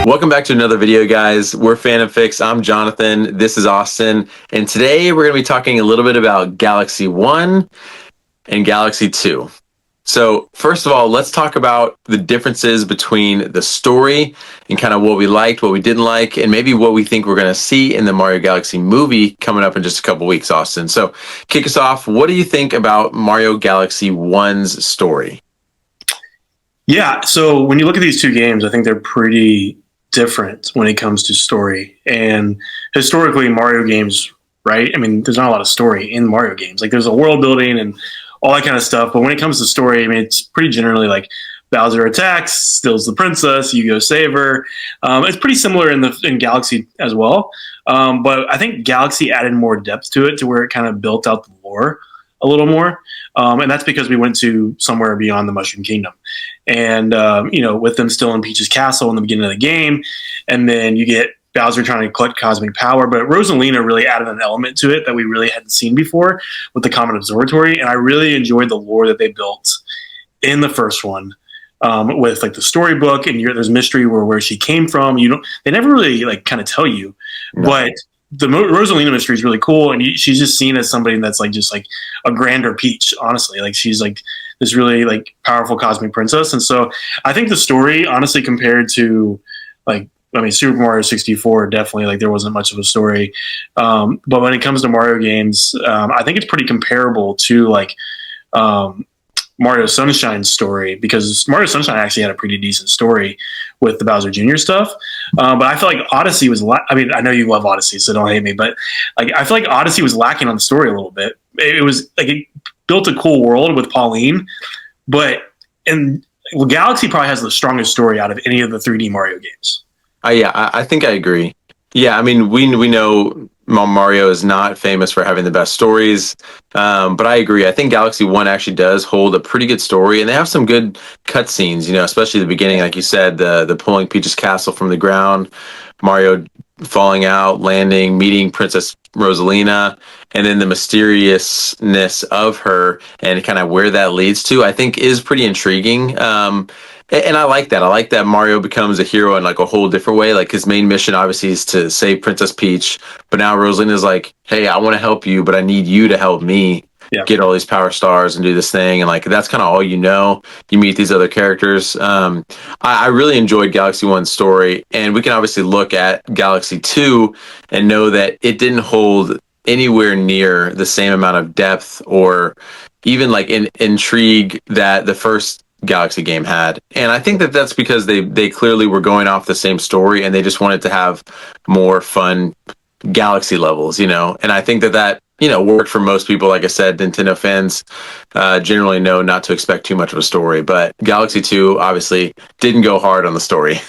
Welcome back to another video, guys. We're Fan and Fix. I'm Jonathan. This is Austin. And today we're going to be talking a little bit about Galaxy 1 and Galaxy 2. So first of all, let's talk about the differences between the story and kind of what we liked, what we didn't like, and maybe what we think we're going to see in the Mario Galaxy movie coming up in just a couple weeks, Austin. So kick us off. What do you think about Mario Galaxy 1's story? Yeah, so when you look at these two games, I think they're pretty different when it comes to story. And historically, Mario games, right? I mean, there's not a lot of story in Mario games. Like, there's a world building and all that kind of stuff. But when it comes to story, I mean, it's pretty generally like Bowser attacks, steals the princess, you go save her. It's pretty similar in Galaxy as well. But I think Galaxy added more depth to it, to where it kind of built out the lore a little more. And that's because we went to somewhere beyond the Mushroom Kingdom. And, with them still in Peach's castle in the beginning of the game. And then you get Bowser trying to collect cosmic power. But Rosalina really added an element to it that we really hadn't seen before with the Comet Observatory. And I really enjoyed the lore that they built in the first one. With like the storybook, and there's mystery where she came from. They never really like kind of tell you, No. but the Rosalina mystery is really cool, and she's just seen as somebody that's like just like a grander Peach. Honestly, like she's like this really like powerful cosmic princess, and so I think the story, honestly, compared to Super Mario 64, definitely like there wasn't much of a story. But when it comes to Mario games, I think it's pretty comparable to like. Mario Sunshine's story, because Mario Sunshine actually had a pretty decent story with the Bowser Jr. stuff. But I feel like Odyssey was, I know you love Odyssey, so don't hate me, but like I feel like Odyssey was lacking on the story a little bit. It was like it built a cool world with Pauline, and Galaxy probably has the strongest story out of any of the 3D Mario games. I think I agree. Yeah, I mean, we know Mario is not famous for having the best stories, but I agree. I think Galaxy 1 actually does hold a pretty good story, and they have some good cutscenes, especially the beginning, like you said, the pulling Peach's castle from the ground, Mario falling out, landing, meeting Princess Rosalina, and then the mysteriousness of her and kind of where that leads to, I think is pretty intriguing. And I like that. I like that Mario becomes a hero in like a whole different way. Like his main mission obviously is to save Princess Peach, but now Rosalina's like, "Hey, I want to help you, but I need you to help me get all these power stars and do this thing." And like that's kind of all you know. You meet these other characters. I really enjoyed Galaxy 1's story, and we can obviously look at Galaxy 2 and know that it didn't hold anywhere near the same amount of depth or even like intrigue that the first Galaxy game had. And I think that that's because they clearly were going off the same story, and they just wanted to have more fun Galaxy levels, and I think that worked for most people. Like I said, Nintendo fans generally know not to expect too much of a story, but Galaxy 2 obviously didn't go hard on the story.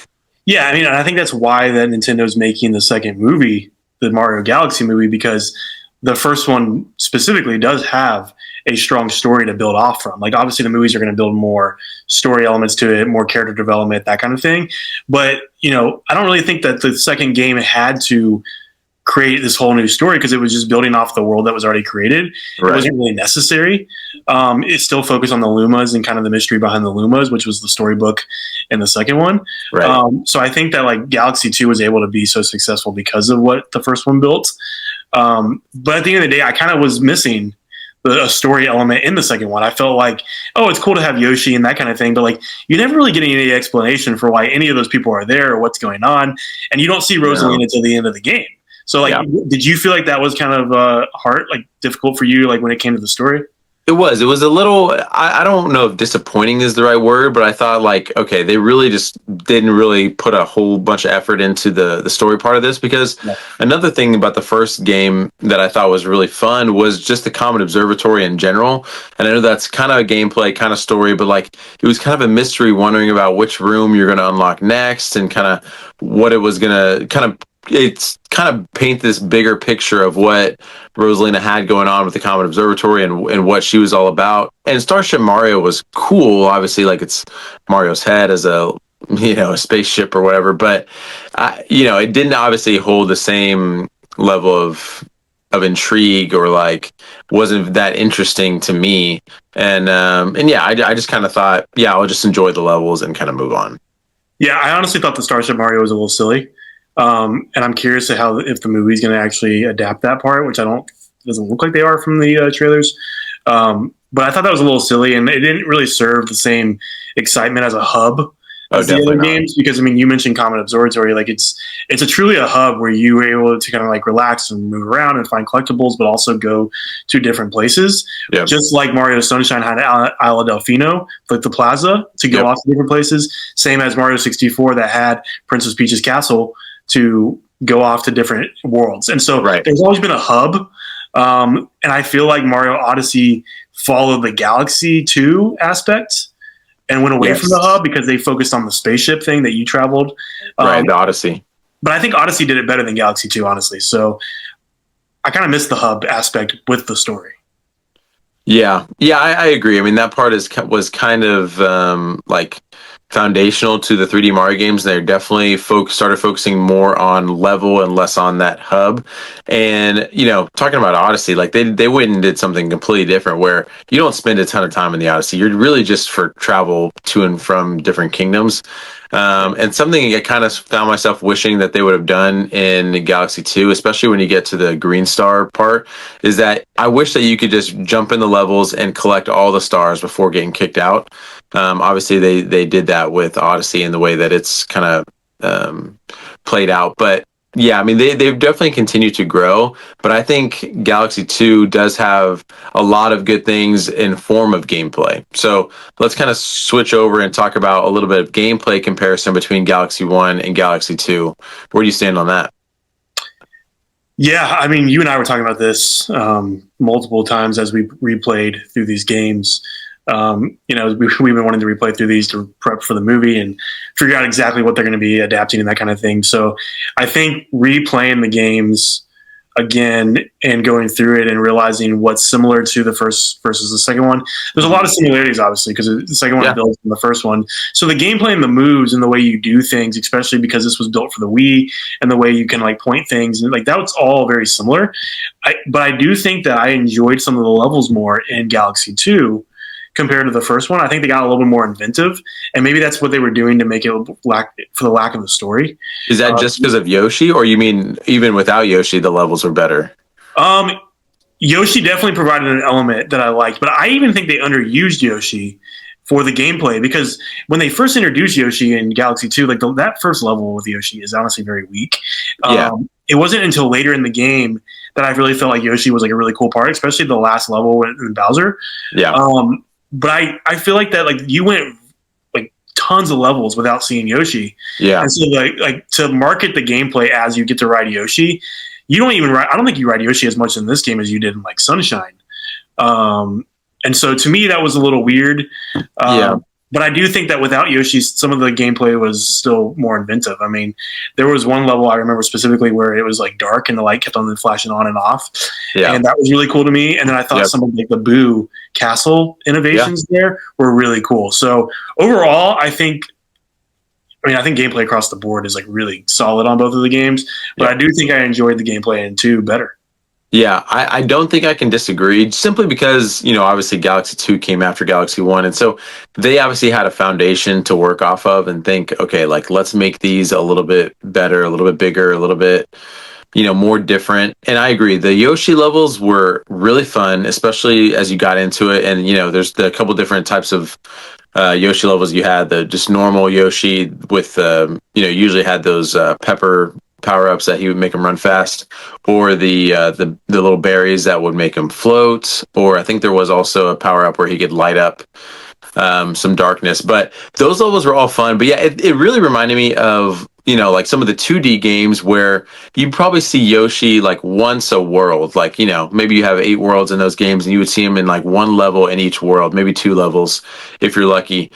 Yeah, I mean, I think that's why that Nintendo's making the second movie, the Mario Galaxy movie, because the first one specifically does have a strong story to build off from. Like, obviously, the movies are going to build more story elements to it, more character development, that kind of thing. But, I don't really think that the second game had to create this whole new story, because it was just building off the world that was already created. Right. It wasn't really necessary. It still focused on the Lumas and kind of the mystery behind the Lumas, which was the storybook in the second one. Right. So I think that like Galaxy 2 was able to be so successful because of what the first one built. But at the end of the day, I kind of was missing a story element in the second one. I felt like, oh, it's cool to have Yoshi and that kind of thing, but like you never really get any explanation for why any of those people are there or what's going on, and you don't see Rosalina until the end of the game. So, like, did you feel like that was kind of hard, like difficult for you, like when it came to the story? It was a little, I don't know if disappointing is the right word, but I thought like, okay, they really just didn't really put a whole bunch of effort into the story part of this, because another thing about the first game that I thought was really fun was just the Comet Observatory in general. And I know that's kind of a gameplay kind of story, but like it was kind of a mystery, wondering about which room you're going to unlock next and kind of what it was going to it's kind of paint this bigger picture of what Rosalina had going on with the Comet Observatory and what she was all about. And Starship Mario was cool. Obviously, like it's Mario's head as a spaceship or whatever. But it didn't obviously hold the same level of intrigue, or like wasn't that interesting to me. And yeah, I just kind of thought, I'll just enjoy the levels and kind of move on. Yeah, I honestly thought the Starship Mario was a little silly, and I'm curious to how if the movie's going to actually adapt that part, which I don't it doesn't look like they are from the trailers. But I thought that was a little silly, and it didn't really serve the same excitement as a hub Oh, as the definitely other not. games. Because I mean, you mentioned Comet Observatory, like it's a truly a hub where you were able to kind of like relax and move around and find collectibles, but also go to different places. Yep. Just like Mario Sunshine had Isla Delfino, like the plaza to go Yep. off to different places. Same as Mario 64 that had Princess Peach's castle to go off to different worlds. And so Right. there's always been a hub. And I feel like Mario Odyssey followed the Galaxy 2 aspect and went away from the Yes. hub because they focused on the spaceship thing that you traveled. Right. Um, The Odyssey. but I think Odyssey did it better than Galaxy 2, honestly. So I kind of missed the hub aspect with the story. Yeah, yeah, I agree. I mean, that part was kind of like foundational to the 3D Mario games. They're definitely started focusing more on level and less on that hub. And talking about Odyssey, like they went and did something completely different, where you don't spend a ton of time in the Odyssey. You're really just for travel to and from different kingdoms. And something I kind of found myself wishing that they would have done in Galaxy 2, especially when you get to the Green Star part, is that I wish that you could just jump in the levels and collect all the stars before getting kicked out. Obviously, they did that with Odyssey in the way that it's kind of played out, but yeah, I mean they've definitely continued to grow, but I think Galaxy 2 does have a lot of good things in form of gameplay. So let's kind of switch over and talk about a little bit of gameplay comparison between Galaxy 1 and Galaxy 2. Where do you stand on that? Yeah, I mean, you and I were talking about this multiple times as we replayed through these games. We've been wanting to replay through these to prep for the movie and figure out exactly what they're going to be adapting and that kind of thing. So I think replaying the games again and going through it and realizing what's similar to the first versus the second one. There's a lot of Mhm. similarities, obviously, because the second one Yeah, builds from the first one. So the gameplay and the moves and the way you do things, especially because this was built for the Wii and the way you can like point things and like that's all very similar. But I do think that I enjoyed some of the levels more in Galaxy 2 compared to the first one. I think they got a little bit more inventive, and maybe that's what they were doing to make it lack for the lack of the story. is that Uh, just because of Yoshi, or you mean even without Yoshi, the levels were better? um, Yoshi definitely provided an element that I liked, but I even think they underused Yoshi for the gameplay because when they first introduced Yoshi in Galaxy 2, like that first level with Yoshi is honestly very weak. Yeah, It wasn't until later in the game that I really felt like Yoshi was like a really cool part, especially the last level in Bowser. yeah, But I feel like that like you went like tons of levels without seeing Yoshi, yeah. and so like to market the gameplay as you get to ride Yoshi, you don't even ride. I don't think you ride Yoshi as much in this game as you did in like Sunshine. Um, and so to me that was a little weird. Yeah. But I do think that without Yoshi, some of the gameplay was still more inventive. I mean, there was one level I remember specifically where it was like dark and the light kept on flashing on and off, Yeah. and that was really cool to me. And then I thought Yep. some of like the Boo Castle Yeah. innovations there were really cool. So overall, I think gameplay across the board is like really solid on both of the games, but I Yep. do think I enjoyed the gameplay in two better. Yeah, I don't think I can disagree simply because, obviously Galaxy 2 came after Galaxy 1. And so they obviously had a foundation to work off of and think, okay, like let's make these a little bit better, a little bit bigger, a little bit, more different. And I agree. The Yoshi levels were really fun, especially as you got into it. And, there's a couple different types of Yoshi levels. You had the just normal Yoshi with, usually had those pepper power ups that he would make him run fast, or the little berries that would make him float. Or I think there was also a power up where he could light up some darkness. But those levels were all fun. But yeah, it really reminded me of like some of the 2D games where you probably see Yoshi like once a world. Like maybe you have 8 worlds in those games, and you would see him in like one level in each world, maybe 2 levels if you're lucky.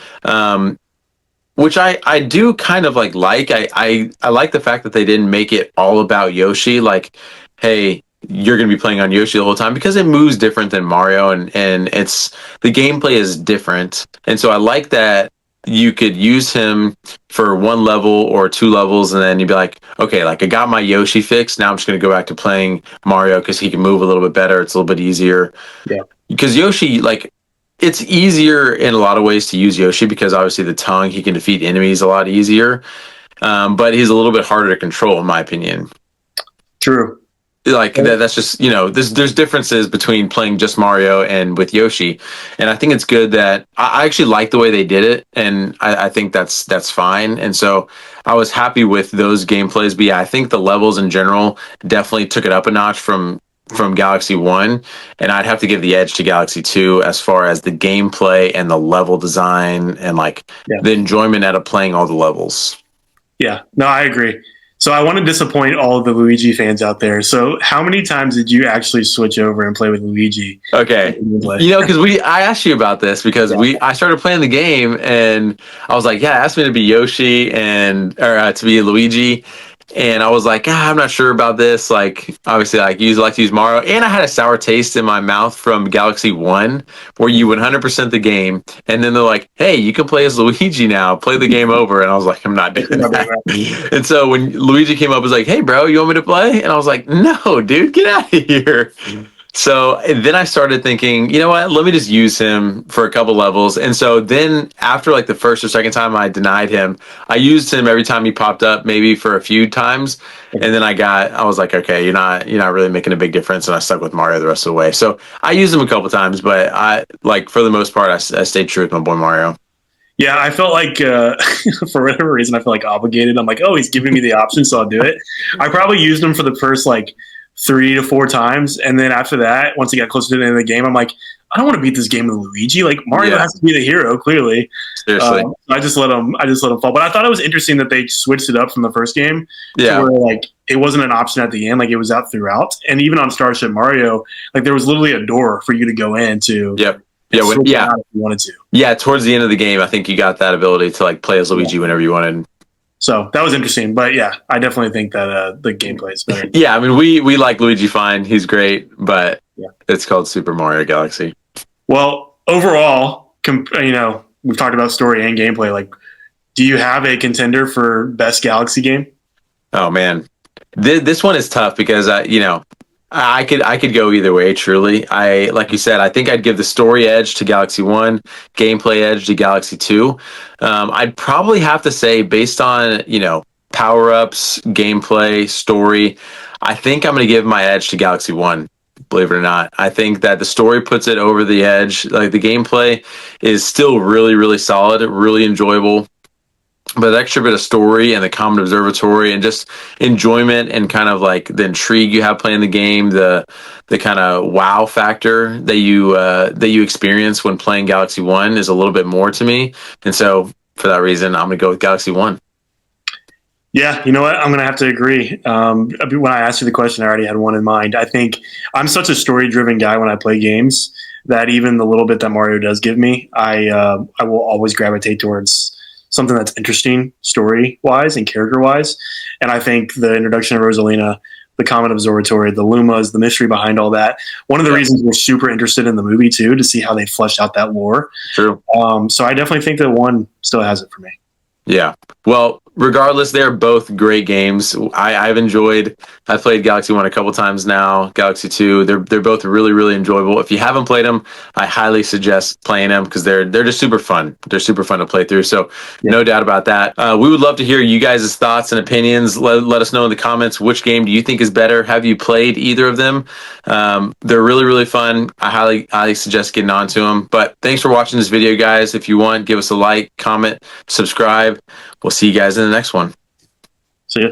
Which I do kind of like I like the fact that they didn't make it all about Yoshi. Like, hey, you're gonna be playing on Yoshi the whole time, because it moves different than Mario, and it's the gameplay is different. And so I like that you could use him for 1 level or 2 levels, and then you'd be like, okay, like I got my Yoshi fixed. Now I'm just gonna go back to playing Mario because he can move a little bit better. It's a little bit easier Yeah. because Yoshi, like, it's easier in a lot of ways to use Yoshi because obviously the tongue, he can defeat enemies a lot easier. But he's a little bit harder to control, in my opinion. True. Like that's just there's differences between playing just Mario and with Yoshi, and I think it's good that I actually like the way they did it, and I think that's fine. And so I was happy with those gameplays. But yeah, I think the levels in general definitely took it up a notch from Galaxy One, and I'd have to give the edge to Galaxy Two as far as the gameplay and the level design and like Yeah. the enjoyment out of playing all the levels. Yeah. No, I agree. So I want to disappoint all of the Luigi fans out there. So how many times did you actually switch over and play with Luigi? Okay. Because I asked you about this because Yeah. I started playing the game and I was like, yeah, ask me to be Yoshi and or to be Luigi, and I was like, I'm not sure about this. Like, obviously, like to use Mario, and I had a sour taste in my mouth from Galaxy One, where you 100% the game, and then they're like, hey, you can play as Luigi now. Play the game over, and I was like, I'm not doing that. And so when Luigi came up, I was like, hey, bro, you want me to play? And I was like, no, dude, get out of here. So then I started thinking, you know what? Let me just use him for a couple levels. And so then after like the first or second time I denied him, I used him every time he popped up, maybe for a few times. And then I was like, okay, you're not really making a big difference. And I stuck with Mario the rest of the way. So I used him a couple times, but I like for the most part, I stayed true with my boy Mario. Yeah, I felt like for whatever reason, I felt like obligated. I'm like, oh, he's giving me the option, so I'll do it. I probably used him for the first like 3 to 4 times, and then after that, once he got closer to the end of the game, I'm like, I don't want to beat this game with Luigi. Like Mario Yeah, has to be the hero, clearly. seriously. I just let him. I just let him fall. But I thought it was interesting that they switched it up from the first game to Yeah. where like it wasn't an option at the end, like it was out throughout. And even on Starship Mario, like there was literally a door for you to go into Yep. and Yeah. switch it out if you wanted to. Yeah. Towards the end of the game, I think you got that ability to like play as Yeah. Luigi whenever you wanted. So that was interesting. But yeah, I definitely think that the gameplay is better. Yeah, I mean, we like Luigi fine. He's great, but Yeah. it's called Super Mario Galaxy. Well, overall, we've talked about story and gameplay. Like, do you have a contender for best Galaxy game? Oh man, this one is tough because I could go either way. Truly, I like you said, I think I'd give the story edge to Galaxy One, gameplay edge to Galaxy Two. I'd probably have to say, based on power ups, gameplay, story, I think I'm going to give my edge to Galaxy One. Believe it or not, I think that the story puts it over the edge. Like the gameplay is still really, really solid, really enjoyable, but the extra bit of story and the common observatory and just enjoyment and kind of like the intrigue you have playing the game, the kind of wow factor that you experience when playing Galaxy One is a little bit more to me. And so for that reason, I'm gonna go with Galaxy One. Yeah, you know what? I'm going to have to agree. When I asked you the question, I already had one in mind. I think I'm such a story driven guy when I play games that even the little bit that Mario does give me, I will always gravitate towards something that's interesting story wise and character wise. And I think the introduction of Rosalina, the Common Observatory, the Lumas, the mystery behind all that. One of the reasons we're super interested in the movie too, to see how they fleshed out that lore. True. So I definitely think that one still has it for me. Yeah. Well, regardless, they're both great games. I've enjoyed. I've played Galaxy One a couple times now. Galaxy Two. They're both really really enjoyable. If you haven't played them, I highly suggest playing them because they're just super fun. They're super fun to play through. So Yeah. no doubt about that. We would love to hear you guys' thoughts and opinions. Let us know in the comments which game do you think is better. Have you played either of them? They're really really fun. I highly suggest getting onto them. But thanks for watching this video, guys. If you want, give us a like, comment, subscribe. We'll see you guys in the next one. See ya.